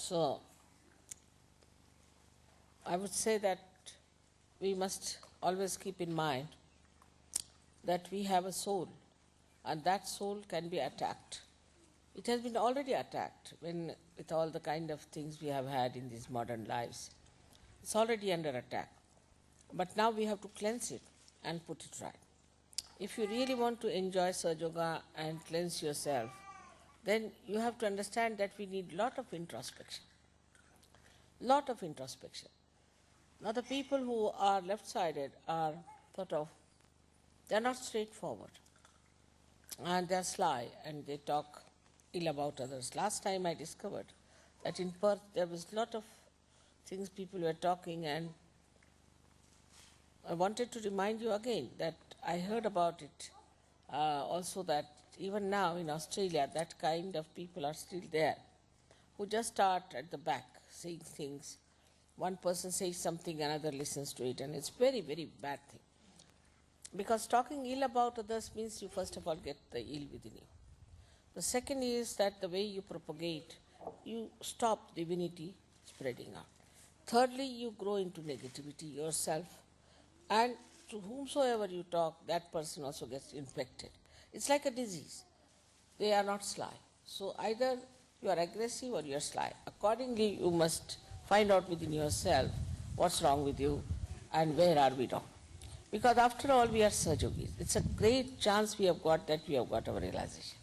So, I would say that we must always keep in mind that we have a soul, and that soul can be attacked. It has been already attacked with all the kind of things we have had in these modern lives. It's already under attack. But now we have to cleanse it and put it right. If you really want to enjoy Sahaja Yoga and cleanse yourself, then you have to understand that we need lot of introspection. Lot of introspection. Now the people who are left-sided are they're not straightforward. And they're sly and they talk ill about others. Last time I discovered that in Perth there was a lot of things people were talking, and I wanted to remind you again that I heard about it also, that even now in Australia that kind of people are still there who just start at the back saying things. One person says something, another listens to it, and it's very, very bad thing. Because talking ill about others means you first of all get the ill within you. The second is that the way you propagate, you stop divinity spreading out. Thirdly, you grow into negativity yourself, and to whomsoever you talk, that person also gets infected. It's like a disease. They are not sly. So either you are aggressive or you are sly. Accordingly, you must find out within yourself what's wrong with you and where are we wrong. Because after all, we are Sahaja Yogis. It's a great chance we have got that we have got our realization.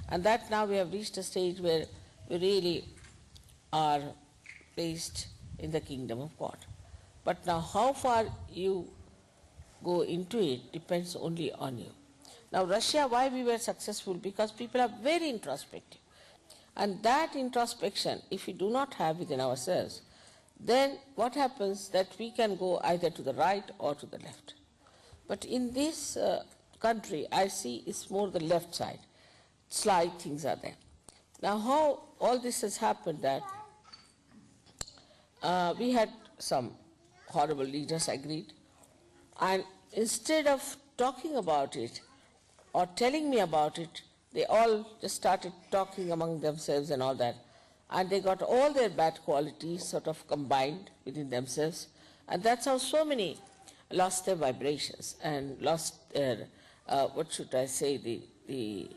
And that now we have reached a stage where we really are placed in the kingdom of God. But now how far you go into it depends only on you. Now Russia, why we were successful? Because people are very introspective. And that introspection, if we do not have within ourselves, then what happens that we can go either to the right or to the left. But in this country, I see it's more the left side. Sly things are there. Now how all this has happened that we had some horrible leaders agreed, and instead of talking about it or telling me about it, they all just started talking among themselves and all that. And they got all their bad qualities sort of combined within themselves. And that's how so many lost their vibrations and lost their, what should I say, the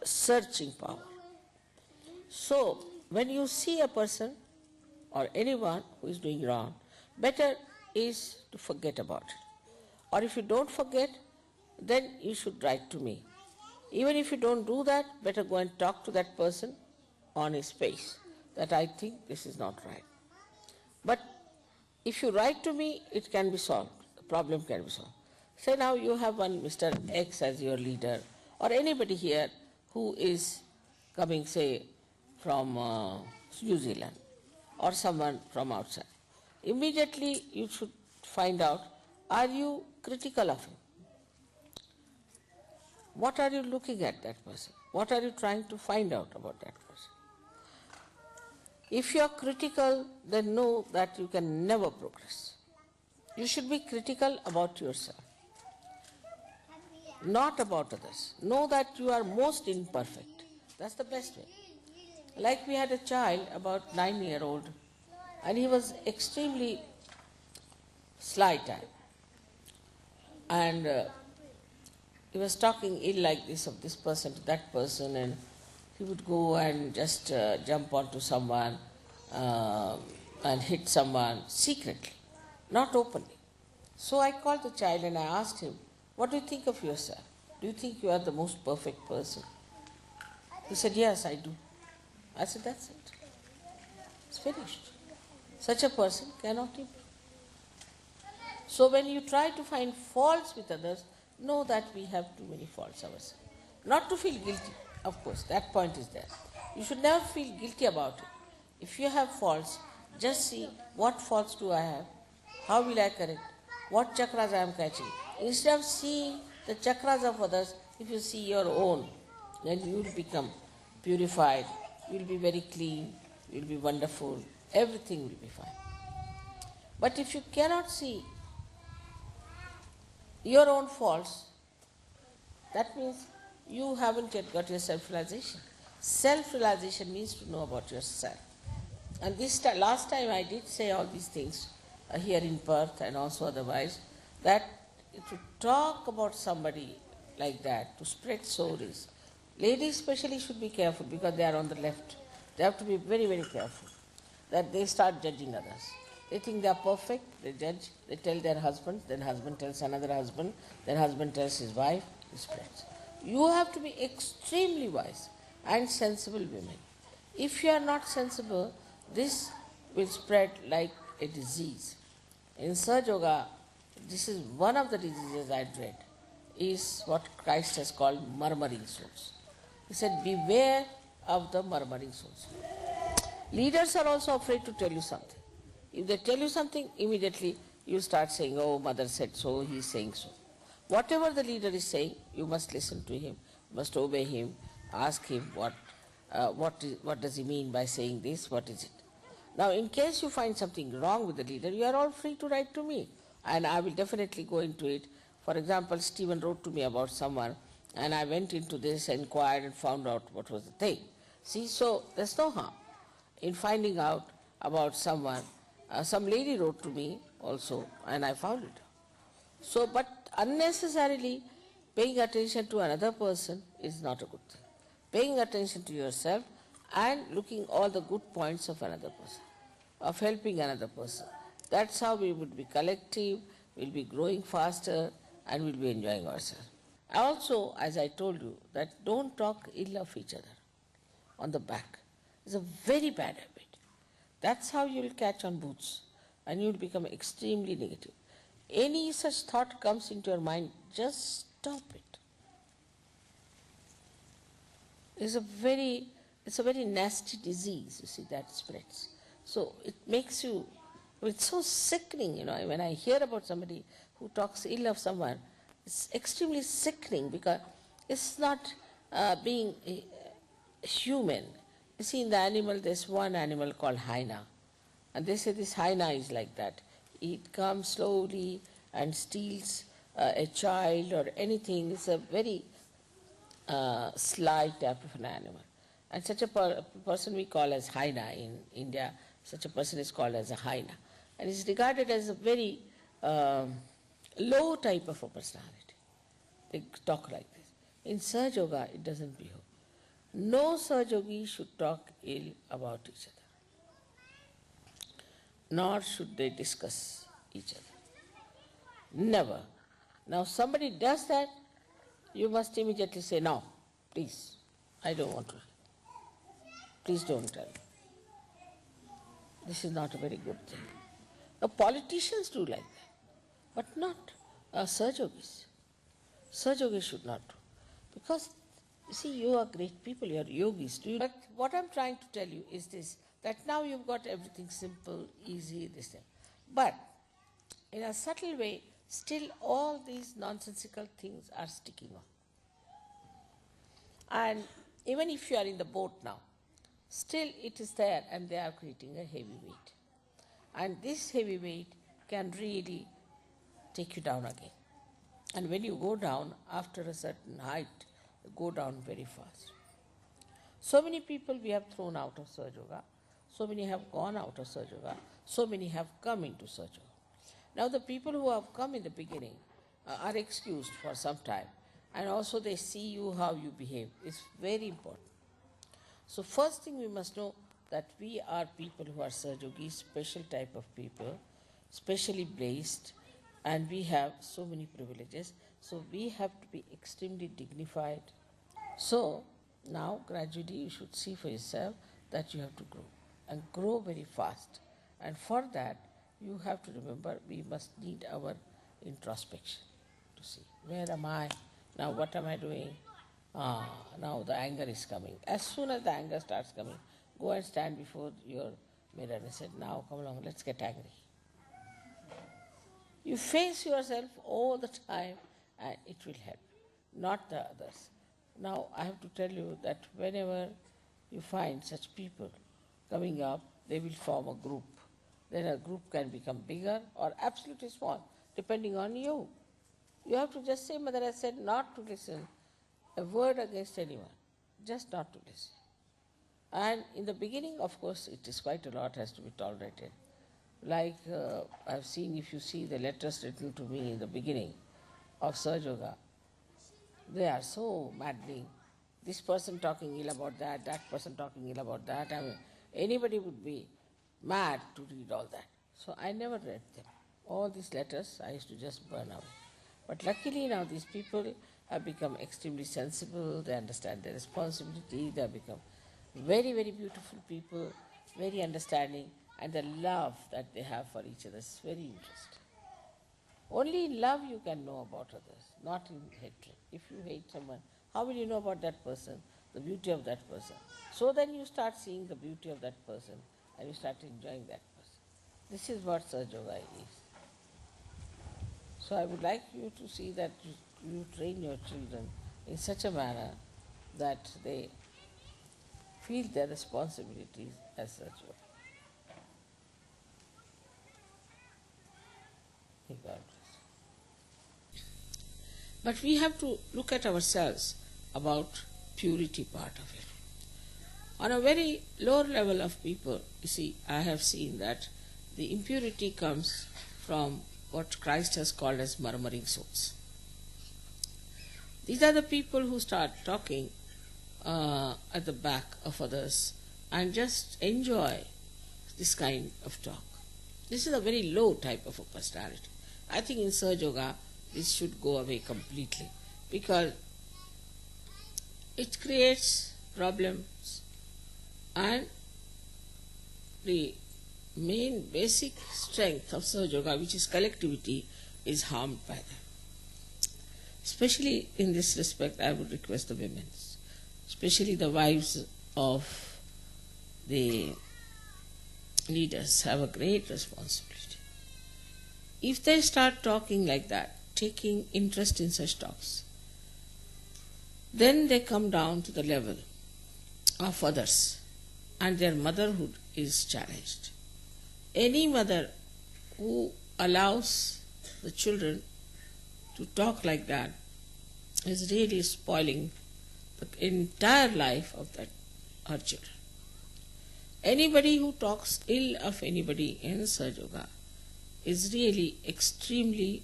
searching power. So when you see a person or anyone who is doing wrong, better is to forget about it. Or if you don't forget, then you should write to me. Even if you don't do that, better go and talk to that person on his face, that I think this is not right. But if you write to me, it can be solved. The problem can be solved. Say now you have one Mr. X as your leader, or anybody here who is coming, say, from New Zealand, or someone from outside. Immediately you should find out, are you critical of him? What are you looking at that person? What are you trying to find out about that person? If you are critical, then know that you can never progress. You should be critical about yourself, not about others. Know that you are most imperfect. That's the best way. Like we had a child, about 9-year-old, and he was extremely sly type. And he was talking ill like this of this person to that person, and he would go and just jump onto someone and hit someone secretly, not openly. So I called the child and I asked him, what do you think of yourself? Do you think you are the most perfect person? He said, yes, I do. I said, that's it. It's finished. Such a person cannot improve. So when you try to find faults with others, know that we have too many faults ourselves. Not to feel guilty, of course, that point is there. You should never feel guilty about it. If you have faults, just see what faults do I have, how will I correct, what chakras I am catching. Instead of seeing the chakras of others, if you see your own, then you will become purified, you will be very clean, you will be wonderful, everything will be fine. But if you cannot see your own faults, that means you haven't yet got your self-realization. Self-realization means to know about yourself. And last time I did say all these things here in Perth and also otherwise, that to talk about somebody like that, to spread stories, ladies especially should be careful because they are on the left. They have to be very, very careful that they start judging others. They think they are perfect, they judge, they tell their husband, then husband tells another husband, then husband tells his wife, it spreads. You have to be extremely wise and sensible women. If you are not sensible, this will spread like a disease. In Sahaja Yoga, this is one of the diseases I dread, is what Christ has called murmuring souls. He said, beware of the murmuring souls. Leaders are also afraid to tell you something. If they tell you something, immediately you start saying, oh, mother said so, he is saying so. Whatever the leader is saying, you must listen to him, must obey him, ask him what does he mean by saying this, what is it. Now, in case you find something wrong with the leader, you are all free to write to me, and I will definitely go into it. For example, Stephen wrote to me about someone, and I went into this, inquired, and found out what was the thing. See, so there's no harm in finding out about someone. Some lady wrote to me also, and I found it. So, but unnecessarily paying attention to another person is not a good thing. Paying attention to yourself and looking all the good points of another person, of helping another person. That's how we would be collective, we'll be growing faster, and we'll be enjoying ourselves. Also, as I told you, that don't talk ill of each other on the back. It's a very bad habit. That's how you'll catch on boots, and you'll become extremely negative. Any such thought comes into your mind, just stop it. It's a very nasty disease, you see, that spreads. So it makes you, it's so sickening, you know, when I hear about somebody who talks ill of someone, it's extremely sickening because it's not being human. You see, in the animal, there's one animal called hyena. And they say this hyena is like that. It comes slowly and steals a child or anything. It's a very sly type of an animal. And such a person we call as hyena in India, such a person is called as a hyena. And is regarded as a very low type of a personality. They talk like this. In Sahaja Yoga, it doesn't behave. No Sahaja Yogi should talk ill about each other, nor should they discuss each other. Never. Now somebody does that, you must immediately say, no, please, I don't want to. Please don't tell me. This is not a very good thing. Now politicians do like that, but not Sahaja Yogis. Sahaja Yogis should not do. Because, you see, you are great people, you are yogis. But what I'm trying to tell you is this, that now you've got everything simple, easy, this thing. But in a subtle way, still all these nonsensical things are sticking on. And even if you are in the boat now, still it is there and they are creating a heavy weight. And this heavy weight can really take you down again. And when you go down, after a certain height, you go down very fast. So many people we have thrown out of Sahaja Yoga, so many have gone out of Sahaja Yoga, so many have come into Sahaja Yoga. Now the people who have come in the beginning are excused for some time, and also they see you how you behave. It's very important. So first thing we must know that we are people who are Sahaja Yogis, special type of people, specially blessed, and we have so many privileges. So we have to be extremely dignified. So now gradually you should see for yourself that you have to grow, and grow very fast. And for that you have to remember we must need our introspection to see, where am I? Now what am I doing? Now the anger is coming. As soon as the anger starts coming, go and stand before your mirror and say, now come along, let's get angry. You face yourself all the time and it will help, not the others. Now I have to tell you that whenever you find such people coming up, they will form a group. Then a group can become bigger or absolutely small, depending on you. You have to just say, Mother has said not to listen a word against anyone, just not to listen. And in the beginning, of course, it is quite a lot has to be tolerated. Like I've seen, if you see the letters written to me in the beginning of Sahaja Yoga, they are so maddening. This person talking ill about that, that person talking ill about that. I mean, anybody would be mad to read all that. So I never read them. All these letters I used to just burn out. But luckily now these people have become extremely sensible, they understand their responsibility, they have become very, very beautiful people, very understanding, and the love that they have for each other is very interesting. Only in love you can know about others, not in hatred. If you hate someone, how will you know about that person, the beauty of that person? So then you start seeing the beauty of that person and you start enjoying that person. This is what Sahaja Yoga is. So I would like you to see that you train your children in such a manner that they feel their responsibilities as such. May God bless. But we have to look at ourselves about purity part of it. On a very lower level of people, you see, I have seen that the impurity comes from what Christ has called as murmuring souls. These are the people who start talking at the back of others and just enjoy this kind of talk. This is a very low type of a personality. I think in Sahaja Yoga, this should go away completely because it creates problems and the main basic strength of Sahaja Yoga, which is collectivity, is harmed by them. Especially in this respect, I would request the women, especially the wives of the leaders, have a great responsibility. If they start talking like that, taking interest in such talks, then they come down to the level of others and their motherhood is challenged. Any mother who allows the children to talk like that is really spoiling the entire life of her children. Anybody who talks ill of anybody in Sahaja Yoga is really extremely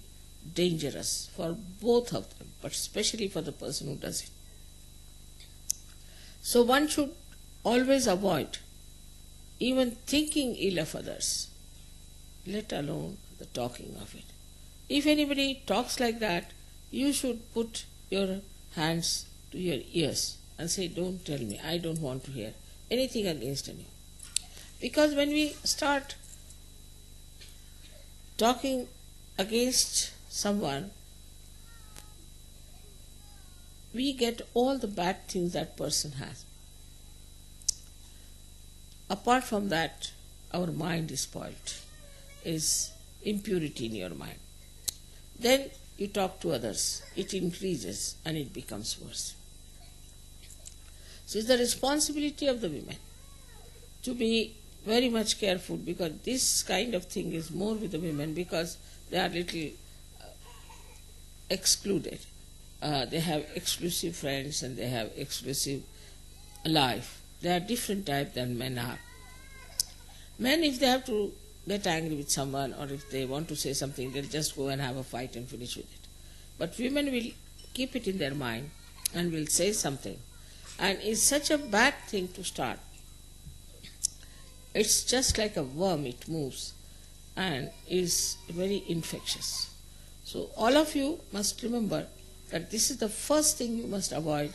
dangerous for both of them, but especially for the person who does it. So one should always avoid even thinking ill of others, let alone the talking of it. If anybody talks like that, you should put your hands to your ears and say, don't tell me, I don't want to hear anything against anyone. Because when we start talking against someone, we get all the bad things that person has. Apart from that, our mind is spoilt, is impurity in your mind. Then you talk to others, it increases and it becomes worse. So it's the responsibility of the women to be very much careful, because this kind of thing is more with the women because they are little excluded. They have exclusive friends and they have exclusive life. They are different type than men are. Men, if they have to get angry with someone or if they want to say something, they'll just go and have a fight and finish with it. But women will keep it in their mind and will say something. And it's such a bad thing to start. It's just like a worm, it moves and is very infectious. So all of you must remember that this is the first thing you must avoid,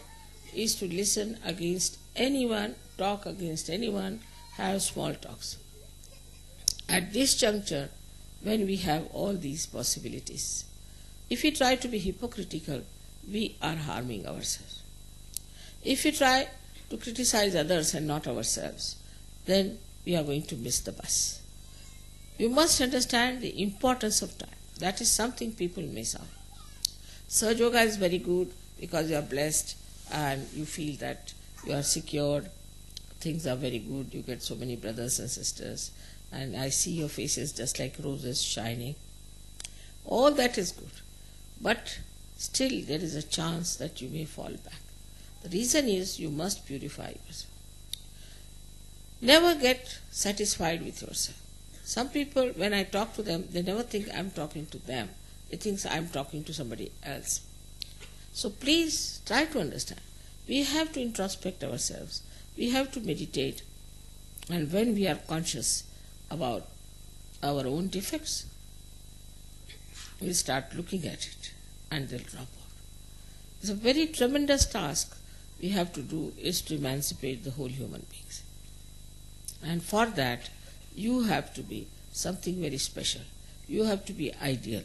is to listen against anyone, talk against anyone, have small talks. At this juncture, when we have all these possibilities, if we try to be hypocritical, we are harming ourselves. If we try to criticize others and not ourselves, then we are going to miss the bus. You must understand the importance of time. That is something people miss out. Sahaja Yoga is very good because you are blessed and you feel that you are secured. Things are very good. You get so many brothers and sisters. And I see your faces just like roses shining. All that is good. But still there is a chance that you may fall back. The reason is you must purify yourself. Never get satisfied with yourself. Some people, when I talk to them, they never think I'm talking to them. They think I'm talking to somebody else. So please try to understand. We have to introspect ourselves. We have to meditate. And when we are conscious about our own defects, we start looking at it and they'll drop out. It's a very tremendous task we have to do is to emancipate the whole human beings. And for that, you have to be something very special. You have to be ideal.